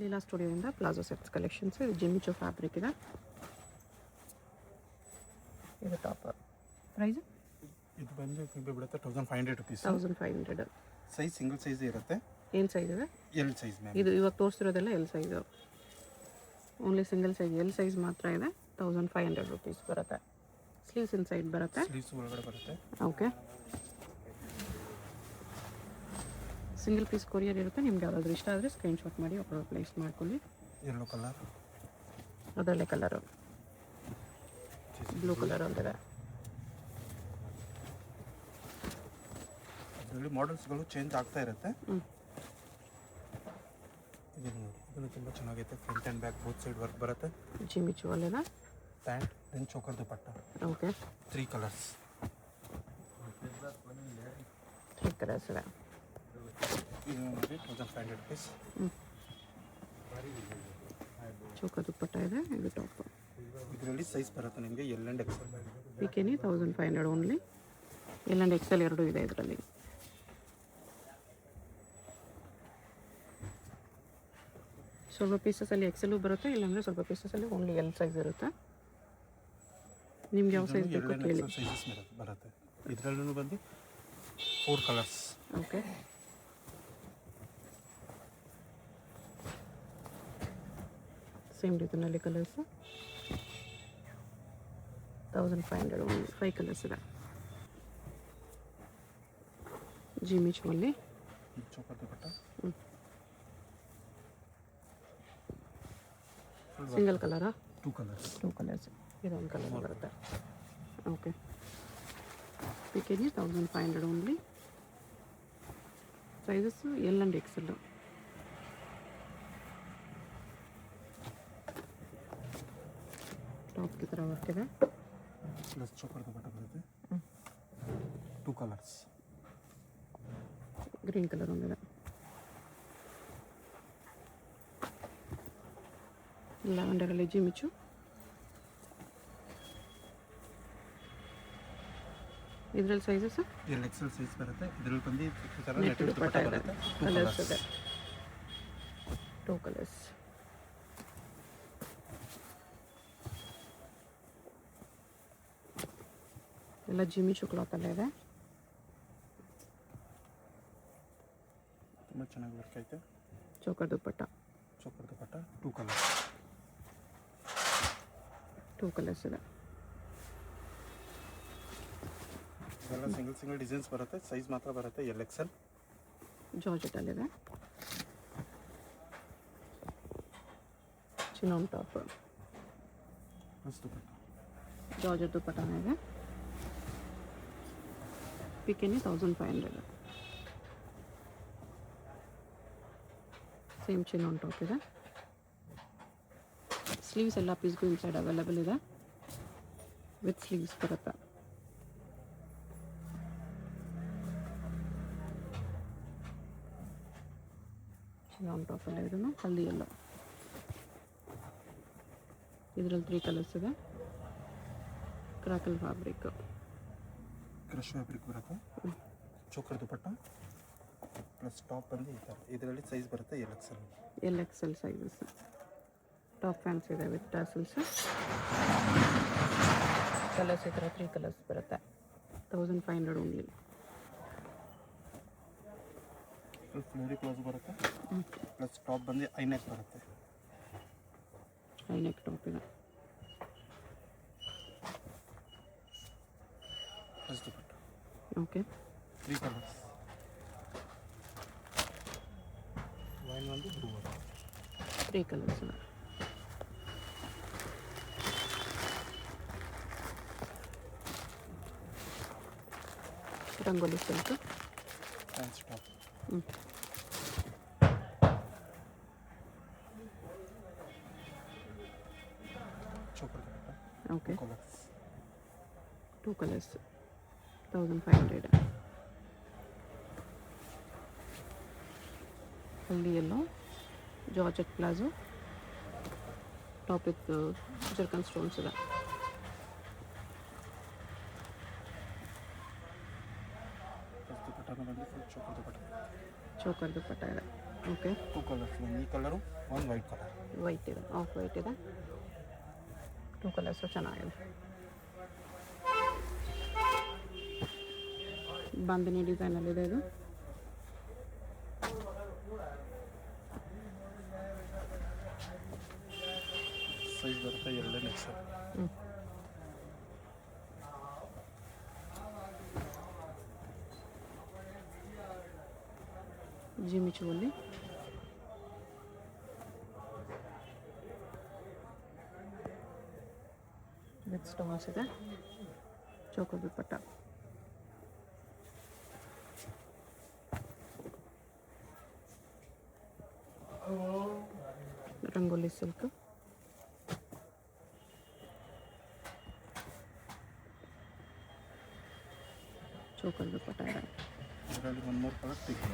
ಲೀಲಾ ಸ್ಟುಡಿಯೋದಿಂದ palazzo sets collections. ಇದು Jimmy Choo fabric ಇದೆ. ಇದು ಟಾಪ್ ಪ್ರೈಸ್ ಇದು ಬಂದು ನಿಮಗೆ ಬೀಳುತ್ತೆ 1500 ರುಪೀಸ್. 1500. ಸೈಜ್ ಸಿಂಗಲ್ ಸೈಜ್ ಇರುತ್ತೆ. ಏನು ಸೈಜ್ ಇದೆ? L size ma'am. ಇದು ಇವಾಗ ತೋರಿಸ್ತಿರೋದೆಲ್ಲ L size. Only single size L size ಮಾತ್ರ ಇದೆ. 1500 ರುಪೀಸ್ ಬರುತ್ತೆ. ಸ್ಲೀವ್ಸ್ ಇನ್ ಸೈಡ್ ಬರುತ್ತೆ. ಸ್ಲೀವ್ಸ್ ಒಳಗಡೆ ಬರುತ್ತೆ. ಓಕೆ. ಸಿಂಗಲ್ ಪೀಸ್ ಕೊರಿಯರ್ ಇರುತ್ತೆ. ನಿಮ್ಗೆ ಯಾವ್ದಾದ್ರು ಇಷ್ಟ ಆದರೆ ಸ್ಕ್ರೀನ್ಶಾಟ್ ಮಾಡಿ ಅಪ್ಲೋಡ್ ಪ್ಲೇಸ್ ಮಾಡ್ಕೊಳ್ಳಿ. ಯೆಲ್ಲೋ ಕಲರ್, ಅದರಲ್ಲೇ ಕಲರು ಬ್ಲೂ ಕಲರ್ ಒಂದಿದೆ. ಅದರಲ್ಲಿ ಮಾಡೆಲ್ಸ್ಗಳು ಚೇಂಜ್ ಆಗ್ತಾ ಇರುತ್ತೆ. ಇದನ್ನು ತುಂಬ ಚೆನ್ನಾಗೈತೆ. Front and back both side work ಬರುತ್ತೆ. ಜಿಮ್ಮಿಚು ಅಲ್ಲೇನಾ? Pant then choker dupatta. Okay. 3 colours. 3 colours ಇದೆ. ಇದು ನೋಡಿ 1500 ರುಪೀಸ್. ಚೋಕರ್ ದುಪಟ್ಟ ಇದೆ. ಇದು ಟಾಪ್. ಇದರಲ್ಲಿ ಸೈಜ್ ಬರುತ್ತೆ ನಿಮಗೆ ಎಲ್ ಆ್ಯಂಡ್ ಎಕ್ಸೆಲ್. ಪಿಕೆನಿ 1500 ಓನ್ಲಿ. ಎಲ್ ಆ್ಯಂಡ್ ಎಕ್ಸೆಲ್ ಎರಡೂ ಇದೆ ಇದರಲ್ಲಿ. ಸ್ವಲ್ಪ ಪೀಸಸಲ್ಲಿ ಎಕ್ಸೆಲ್ಲೂ ಬರುತ್ತೆ, ಇಲ್ಲಾಂದರೆ ಸ್ವಲ್ಪ ಪೀಸಸಲ್ಲಿ ಓನ್ಲಿ ಎಲ್ ಸೈಜ್ ಇರುತ್ತೆ. ನಿಮ್ಗೆ ಯಾವ ಸೈಜ್ ಬೇಕು ಕೇಳಿ. ಸೈಜಸ್ ಬರುತ್ತೆ. ಇದರಲ್ಲೂ ಬಂದು 4 ಕಲರ್ಸ್. ಓಕೆ. ಸೇಮ್ ರೀತಿಯಲ್ಲಿ ಕಲರ್ಸು 1500 ಓನ್ಲಿ. 5 ಕಲರ್ಸ್ ಇದೆ. ಜಿಮ್ಮಿಚುವಲ್ಲಿ ಚೋಕರ್ ದುಪಟ್ಟ. ಸಿಂಗಲ್ ಕಲರಾ? 2 ಕಲರ್ಸ್. 2 ಕಲರ್ಸ್. ಇದೊಂದು ಕಲರ್ ಬರುತ್ತೆ. ಓಕೆ. ಪಿಕೆಜಿ 1500 only. Sizes L and XL. Top ಈ ಥರ ವರ್ಕ್ ಇದೆ. ಪ್ಲಸ್ ಚೋಕರ್ ದುಪಟ್ಟ ಬರುತ್ತೆ. 2 ಕಲರ್ಸ್. ಗ್ರೀನ್ ಕಲರ್ ಒಂದಿದೆ. ಲ್ಯಾವೆಂಡರಲ್ಲಿ ಜಿಮ್ಮಿಚು. ಇದರಲ್ಲಿ ಸೈಜಸ್ ಎಲ್ ಎಕ್ಸೆಲ್ ಸೈಜ್ ಬರುತ್ತೆ. ಇದರಲ್ಲಿ ಬಂದು ಈ ಥರ ನೆಟ್ ದುಪಟ್ಟ ಇದೆ. ಕಲರ್ಸ್ ಇದೆ. 2 ಕಲರ್ಸ್. ಎಲ್ಲ ಜಿಮ್ಮಿಚು ಕ್ಲಾತಲ್ಲೇ ಇದೆ. ತುಂಬ ಚೆನ್ನಾಗಿ ವರ್ಕ್ ಐತೆ. Choker dupatta. Choker dupatta 2 colours. 2 colours ಇದೆ. ಇದೆಲ್ಲ ಸಿಂಗಲ್ ಡಿಸೈನ್ಸ್ ಬರುತ್ತೆ. ಸೈಜ್ ಮಾತ್ರ ಬರುತ್ತೆ ಎಲ್ ಎಕ್ಸೆಲ್. ಜಾರ್ಜೆಟಲ್ಲಿದೆ. Chinon top. Plus dupatta. Georgette ದುಪಟ್ಟನೇ ಇದೆ. ಪಿಕೆನಿ 1500. ಸೇಮ್ ಚಿನ್ನೋನ್ ಟಾಪ್ ಇದೆ. ಸ್ಲೀವ್ಸ್ ಎಲ್ಲ ಪೀಸ್ಗೂ ಇನ್ಸೈಡ್ ಅವೈಲೇಬಲ್ ಇದೆ. ವಿತ್ ಸ್ಲೀವ್ಸ್ ಬರುತ್ತೆ. ಚಿನ್ನೋನ್ ಟಾಪ್ ಎಲ್ಲ ಇದನ್ನು ಹಲ್ದಿ ಎಲ್ಲ. ಇದರಲ್ಲಿ 3 ಕಲರ್ಸ್ ಇದೆ. Crackle fabric. ಕ್ರಶ್ ಫ್ಯಾಬ್ರಿಕ್ ಬರುತ್ತೆ. ಚೋಕರ್ ದುಪಟ್ಟ ಪ್ಲಸ್ ಟಾಪ್ ಬಂದು ಈ ಥರ. ಇದರಲ್ಲಿ ಸೈಜ್ ಬರುತ್ತೆ L XL. L XL sizes. Top fans ಇದೆ ವಿತ್ ಟಾಸಲ್ಸ್. ಕಲರ್ಸ್ ಈ ಥರ 3 ಕಲರ್ಸ್ ಬರುತ್ತೆ. 1500 ಓನ್ಲಿ. ಫ್ಲೋರಿ ಪ್ಲಾಜೋ ಬರುತ್ತೆ. ಪ್ಲಸ್ ಟಾಪ್ ಬಂದು ಐನೆಕ್ ಬರುತ್ತೆ. ಐನೆಕ್ ಟಾಪ್ ಇದೆ. Plus dupatta. Okay. 3 colours. Wine ಒಂದು ಬ್ಲೂ ಬರುತ್ತೆ. 3 ಕಲರ್ಸ್ ಇದೆ. Rangoli silk. Fans top. Choker dupatta. Okay. Colours. 2 colours. 1500. Haldi yellow. Georgette palazzo. Top with ಜರ್ಕನ್ stones ಇದೆ. ದುಪಟ್ಟನ ಬಂದು full choker dupatta. Choker dupatta ಇದೆ. ಓಕೆ, 2 ಕಲರ್ಸ್, ಒಂದು ಈ ಕಲರು, ಒಂದು ವೈಟ್ ಕಲರ್. ವೈಟ್ ಇದೆ, ಆಫ್ ವೈಟ್ ಇದೆ, 2 ಕಲರ್ಸು ಚೆನ್ನಾಗಿದೆ. ಬಾಂದಿನಿ ಡಿಸೈನಲ್ಲಿದೆ ಇದು. ಸೈಜ್ ಬರುತ್ತೆ 2 XL. ಜಿಮಿಚುವಲ್ಲಿ ವಿತ್ ಸ್ಟೋನ್ಸ್ ಇದೆ, ಚೋಕೋ ದುಪ್ಪಟ್ಟ. ರಂಗೋಲಿ ಸಿಲ್ಕ್, ಚೋಕೋ ದುಪ್ಪಟ್ಟ ಇದೆ. ಇದರಲ್ಲಿ ಒಂದು ಮೂರು ಕಲರ್ ಪಿಂಕ್.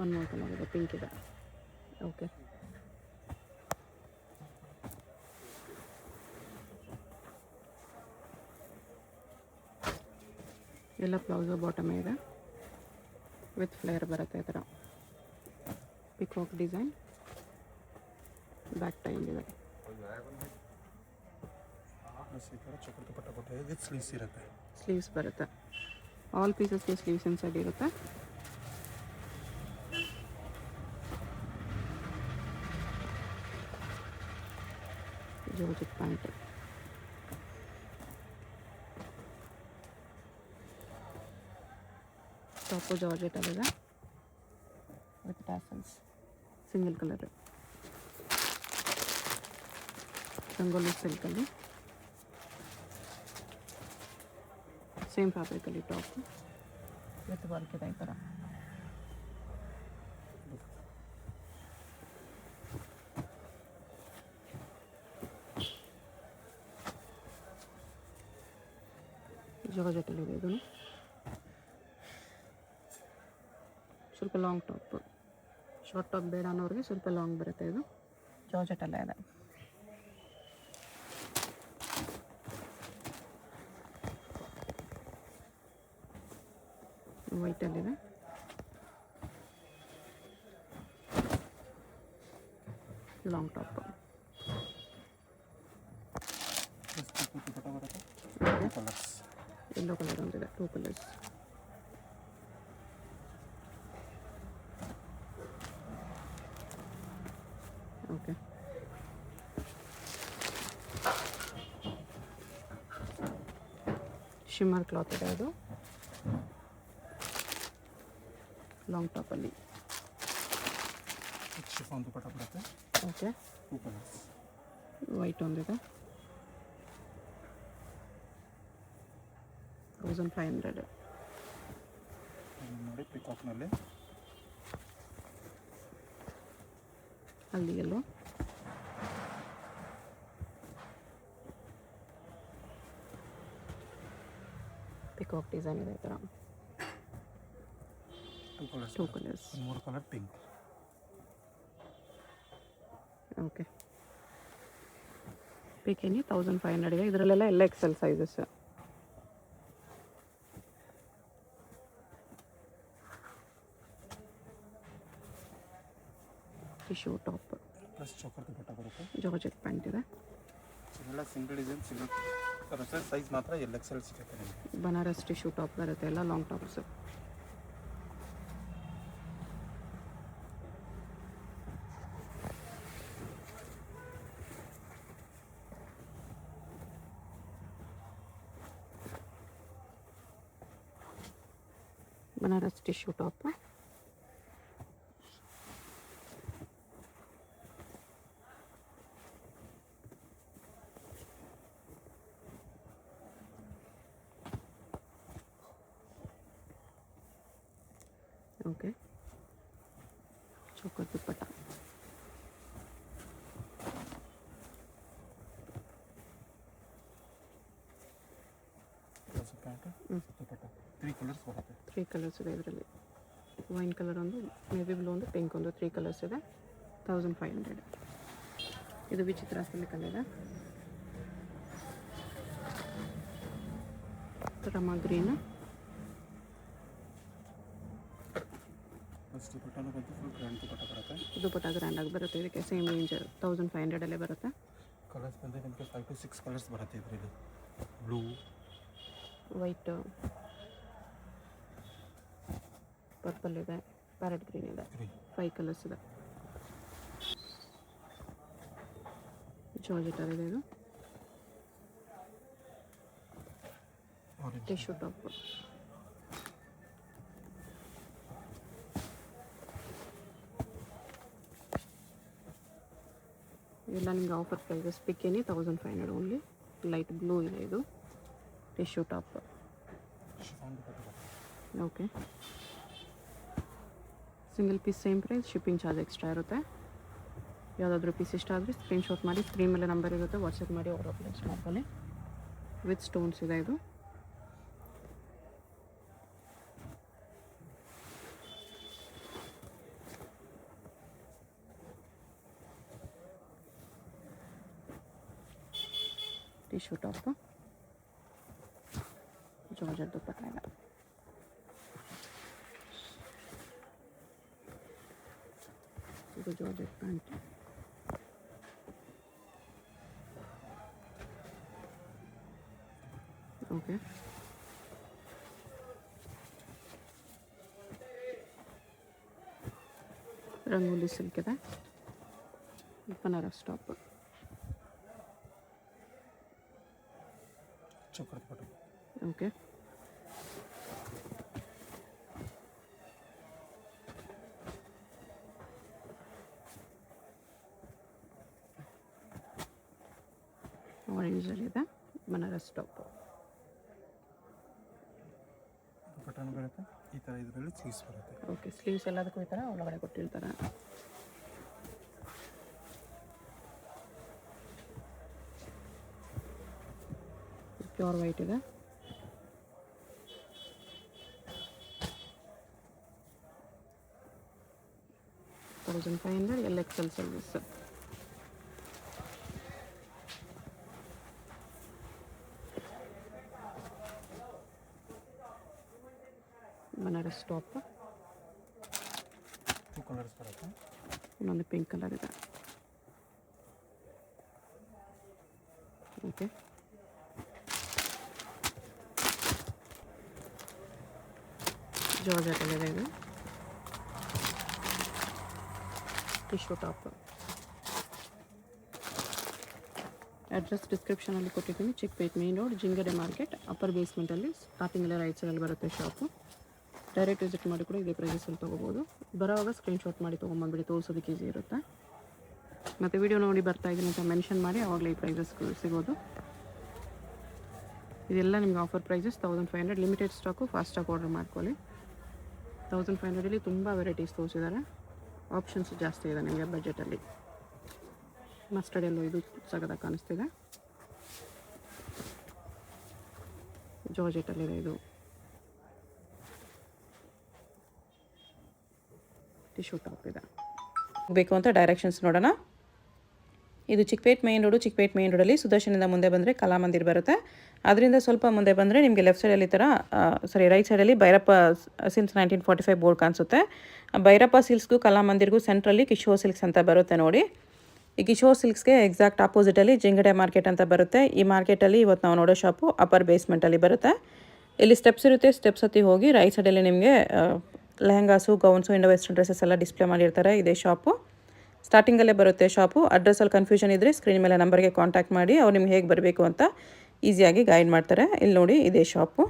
ಒಂದು ಮೂರು ಕಲರ್ ಇದೆ, ಪಿಂಕ್ ಇದೆ. ಓಕೆ, ಎಲ್ಲ ಬ್ಲೌಸು ಬಾಟಮೇ ಇದೆ, ವಿತ್ ಫ್ಲೇರ್ ಬರುತ್ತೆ ಈ ಥರ. ಪಿಕಾಕ್ ಡಿಸೈನ್, ಬ್ಯಾಕ್ ಟೈಮ್ ಇದೆ. ಈ ಥರ ಚೋಕರ್ ದುಪ್ಪಟ್ಟ ಕೊಟ್ಟಿದೆ, ವಿತ್ ಸ್ಲೀವ್ಸ್ ಇರುತ್ತೆ. ಸ್ಲೀವ್ಸ್ ಬರುತ್ತೆ, ಆಲ್ ಪೀಸಸ್ಗೆ ಸ್ಲೀವ್ಸ್ ಇನ್ಸೈಡ್ ಇರುತ್ತೆ. ಜಾರ್ಜೆಟ್ ಪ್ಯಾಂಟ್, ಟಾಪು ಜಾರ್ಜೆಟ್ ಅಲ್ಲಿದೆ with tassels, single colour. Rangoli ಸಿಲ್ಕಲ್ಲಿ ಸೇಮ್ ಫ್ಯಾಬ್ರಿಕಲ್ಲಿ ಟಾಪ್ ವಿತ್ ವರ್ಕ್ ಇದೆ ಈ ಥರ. ಜಾರ್ಜೆಟಲ್ಲಿದೆ ಇದು, ಸ್ವಲ್ಪ ಲಾಂಗ್ ಟಾಪ್. ಶಾರ್ಟ್ ಟಾಪ್ ಬೇಡ ಅನ್ನೋರಿಗೆ ಸ್ವಲ್ಪ ಲಾಂಗ್ ಬರುತ್ತೆ ಇದು. ಜಾರ್ಜೆಟಲ್ಲೇ ಇದೆ. ವೈಟಲ್ಲಿದೆ, ಲಾಂಗ್ ಟಾಪ್. ದುಪ್ಪಟ್ಟ ಬರುತ್ತೆ 2 ಕಲರ್ಸ್. ಯೆಲ್ಲೋ ಕಲರ್ ಒಂದಿದೆ, 2 ಕಲರ್ಸ್. ಓಕೆ, ಶಿಮ್ಮರ್ ಕ್ಲಾತ್ ಇದೆ ಅದು, ಲಾಂಗ್ ಟಾಪಲ್ಲಿ. ಶಿಫಾನ್ ದುಪ್ಪಟ್ಟ ಬರುತ್ತೆ. Okay, 2 colours. ವೈಟ್ ಒಂದಿದೆ, 1500. ನೋಡಿ ಪಿಕಾಕ್ನಲ್ಲಿ ಅಲ್ಲಿ ಎಲ್ಲೋ, ಪಿಕಾಕ್ ಡಿಸೈನ್ ಇದೆ ಈ ಥರ. 2 colours. 2 colours. 3 colour pink. Okay, ಪಿಕೆನಿ 1500 ಇದೆ. ಇದರಲ್ಲೆಲ್ಲ ಎಲ್ಲ XL sizes. Tissue top plus choker dupatta ಬರುತ್ತೆ. ಜಾರ್ಜೆಟ್ ಪ್ಯಾಂಟ್ ಇದೆ. ಇದೆಲ್ಲ ಸಿಂಗಲ್ ಡಿಸೈನ್, ಸಿಂಗಲ್ ಬರುತ್ತೆ. ಸೈಜ್ ಮಾತ್ರ XL ಸಿಗುತ್ತೆ ನಿಮಗೆ. ಬನಾರಸ್ ಟಿಶ್ಯೂ ಟಾಪ್ ಬರುತ್ತೆ, ಎಲ್ಲ long tops. Banaras tissue top, okay, choker dupatta. Pant dupatta 3 colours ಬರುತ್ತೆ. 3 ಕಲರ್ಸ್ ಇದೆ ಇದರಲ್ಲಿ. ವೈನ್ ಕಲರ್ ಒಂದು, ನೇವಿ ಬ್ಲೂ ಒಂದು, ಪಿಂಕ್ ಒಂದು, 3 ಕಲರ್ಸ್ ಇದೆ. 1500. ಇದು ವಿಚಿತ್ರ ಸಿಲ್ಕಲ್ಲಿದೆ. ರಮಾ ಗ್ರೀನ್, ಪ್ಲಸ್ ದುಪಟ್ಟನೂ ಬಂದು ಫುಲ್ ಗ್ರ್ಯಾಂಡ್ ದುಪಟ್ಟ ಬರುತ್ತೆ. ದುಪಟ್ಟ ಗ್ರ್ಯಾಂಡಾಗಿ ಬರುತ್ತೆ. ಇದಕ್ಕೆ ಸೇಮ್ ರೇಂಜ್ 1500 ಬರುತ್ತೆ. ಕಲರ್ಸ್ ಬಂದರೆ ನಿಮಗೆ 5 to 6 ಕಲರ್ಸ್ ಬರುತ್ತೆ ಇದರಲ್ಲಿ. ಬ್ಲೂ, ವೈಟ್, ಪರ್ಪಲ್ ಇದೆ, ಪ್ಯಾರೆಟ್ ಗ್ರೀನ್ ಇದೆ, 5 ಕಲರ್ಸ್ ಇದೆ. ಜಾರ್ಜೆಟ್ ಇದೆ ಇದು. Tissue top. ಎಲ್ಲ ನಿಮಗೆ ಆಫರ್ ಪ್ರೈಸಸ್. ಪಿಕ್ಕಿನಿ 1500 ಓನ್ಲಿ. ಲೈಟ್ ಬ್ಲೂ ಇದೆ ಇದು. Tissue top. Okay, single piece same price, shipping charge extra ಇರುತ್ತೆ. ಯಾವುದಾದ್ರೂ ಪೀಸ್ ಇಷ್ಟ ಆದರೆ ಸ್ಕ್ರೀನ್ಶಾಟ್ ಮಾಡಿ, ಸ್ಕ್ರೀನ್ ಮೇಲೆ ನಂಬರ್ ಇರುತ್ತೆ, ವಾಟ್ಸಪ್ ಮಾಡಿ ಆರ್ಡರ್ ಪ್ಲೇಸ್ ಮಾಡ್ಕೊಳ್ಳಿ. ವಿತ್ ಸ್ಟೋನ್ಸ್ ಇದೆ ಇದು. ಟಿಶ್ಯೂ ಟಾಪ್, ಜಾರ್ಜೆಟ್ ದುಪಟ್ಟ ಇದೆ. ಇದು georgette pant. Okay, Rangoli silk ಇದೆ. Banaras top. Choker dupatta. Okay, ಆರೆಂಜಲ್ಲಿದೆ. ಬನಾರಸ್ ಟಾಪ್. ದುಪಟ್ಟನೂ ಬರುತ್ತೆ ಈ ಥರ. ಇದರಲ್ಲಿ ಸ್ಲೀವ್ಸ್ ಬರುತ್ತೆ. ಓಕೆ, ಸ್ಲೀವ್ಸ್ ಎಲ್ಲದಕ್ಕೂ ಈ ಥರ ಒಳಗಡೆ ಕೊಟ್ಟಿರ್ತಾರೆ. ಪ್ಯೂರ್ ವೈಟ್ ಇದೆ. $1500 LXL service. Banaras top. 2 colours ಬರುತ್ತೆ. ಇನ್ನೊಂದು ಪಿಂಕ್ ಕಲರ್ ಇದೆ. ಓಕೆ, ಜಾರ್ಜೆಟ್ ಇದೆ ಇದು. Tissue top. ಅಡ್ರೆಸ್ ಡಿಸ್ಕ್ರಿಪ್ಷನಲ್ಲಿ ಕೊಟ್ಟಿದ್ದೀನಿ. ಚಿಕ್ಕಪೇಟ್ ಮೇನ್ ರೋಡ್, ಜಿಂಗಡೆ ಮಾರ್ಕೆಟ್, ಅಪ್ಪರ್ ಬೇಸ್ಮೆಂಟಲ್ಲಿ ಸ್ಟಾರ್ಟಿಂಗಲ್ಲೇ ರೈಟ್ ಸೈಡಲ್ಲಿ ಬರುತ್ತೆ ಶಾಪು. ಡೈರೆಕ್ಟ್ ವಿಸಿಟ್ ಮಾಡಿ ಕೂಡ ಇದೇ ಪ್ರೈಸಲ್ಲಿ ತೊಗೋಬೋದು. ಬರೋವಾಗ ಸ್ಕ್ರೀನ್ಶಾಟ್ ಮಾಡಿ ತೊಗೊಂಬಂದ್ಬಿಡಿ, ತೋರಿಸೋದಕ್ಕೆ ಈಸಿ ಇರುತ್ತೆ. ಮತ್ತು ವಿಡಿಯೋ ನೋಡಿ ಬರ್ತಾ ಇದ್ದೀನಿ ಅಂತ ಮೆನ್ಷನ್ ಮಾಡಿ, ಆವಾಗಲೇ ಈ ಪ್ರೈಸಸ್ ಸಿಗೋದು. ಇದೆಲ್ಲ ನಿಮ್ಗೆ offer prices 1500. Limited stock, fast stock order ಮಾಡ್ಕೊಳ್ಳಿ. 1500 ತುಂಬ ವೆರೈಟೀಸ್ ತೋರಿಸಿದ್ದಾರೆ. ಆಪ್ಷನ್ಸ್ ಜಾಸ್ತಿ ಇದೆ ನಿಮಗೆ ಬಜೆಟಲ್ಲಿ. ಮಸ್ಟರ್ಡ್ ಎಲ್ಲೋ ಇದು ಸಗದಾಗಿ ಕಾಣಿಸ್ತಿದೆ. ಜಾರ್ಜೆಟಲ್ಲಿದೆ ಇದು. ಟಿಶ್ಯೂ ಟಾಪ್ ಇದೆ. ಬೇಕು ಅಂತ ಡೈರೆಕ್ಷನ್ಸ್ ನೋಡೋಣ. ಇದು ಚಿಕ್ಕಪೇಟ್ ಮೇನ್ ರೋಡಲ್ಲಿ ಸುದರ್ಶನಿಂದ ಮುಂದೆ ಬಂದರೆ ಕಲಾಮಂದಿರ್ ಬರುತ್ತೆ. ಅದರಿಂದ ಸ್ವಲ್ಪ ಮುಂದೆ ಬಂದರೆ ನಿಮಗೆ ಲೆಫ್ಟ್ ಸೈಡಲ್ಲಿ ಈ ಥರ ರೈಟ್ ಸೈಡಲ್ಲಿ ಭೈರಪ್ಪ ಸಿಲ್ಕ್ಸ್ 1945 ಬೋರ್ಡ್ ಕಾಣಿಸುತ್ತೆ. ಭೈರಪ್ಪ ಸಿಲ್ಕ್ಸ್ಗೂ ಕಲಾಮಂದಿರ್ಗೂ ಸೆಂಟ್ರಲ್ಲಿ ಕಿಶೋರ್ ಸಿಲ್ಕ್ಸ್ ಅಂತ ಬರುತ್ತೆ ನೋಡಿ. ಈ ಕಿಶೋರ್ ಸಿಲ್ಕ್ಸ್ಗೆ ಎಕ್ಸಾಕ್ಟ್ ಆಪೋಸಿಟಲ್ಲಿ ಜಿಂಗಡೆ ಮಾರ್ಕೆಟ್ ಅಂತ ಬರುತ್ತೆ. ಈ ಮಾರ್ಕೆಟಲ್ಲಿ ಇವತ್ತು ನಾವು ನೋಡೋ ಶಾಪು ಅಪ್ಪರ್ ಬೇಸ್ಮೆಂಟಲ್ಲಿ ಬರುತ್ತೆ. ಇಲ್ಲಿ ಸ್ಟೆಪ್ಸ್ ಇರುತ್ತೆ. ಸ್ಟೆಪ್ಸ್ ಹತ್ತಿ ಹೋಗಿ ರೈಟ್ ಸೈಡಲ್ಲಿ ನಿಮಗೆ lehengas, gowns, Indo western dresses ಎಲ್ಲ ಡಿಸ್ಪ್ಲೇ ಮಾಡಿರ್ತಾರೆ. ಇದೇ ಶಾಪು ಸ್ಟಾರ್ಟಿಂಗಲ್ಲೇ ಬರುತ್ತೆ ಶಾಪು. ಅಡ್ರೆಸ್ಸಲ್ಲಿ ಕನ್ಫ್ಯೂಷನ್ ಇದ್ದರೆ ಸ್ಕ್ರೀನ್ ಮೇಲೆ ನಂಬರ್ಗೆ ಕಾಂಟ್ಯಾಕ್ಟ್ ಮಾಡಿ, ಅವ್ರು ನಿಮ್ಗೆ ಹೇಗೆ ಬರಬೇಕು ಅಂತ ಈಸಿಯಾಗಿ ಗೈಡ್ ಮಾಡ್ತಾರೆ. ಇಲ್ಲಿ ನೋಡಿ ಇದೇ ಶಾಪು.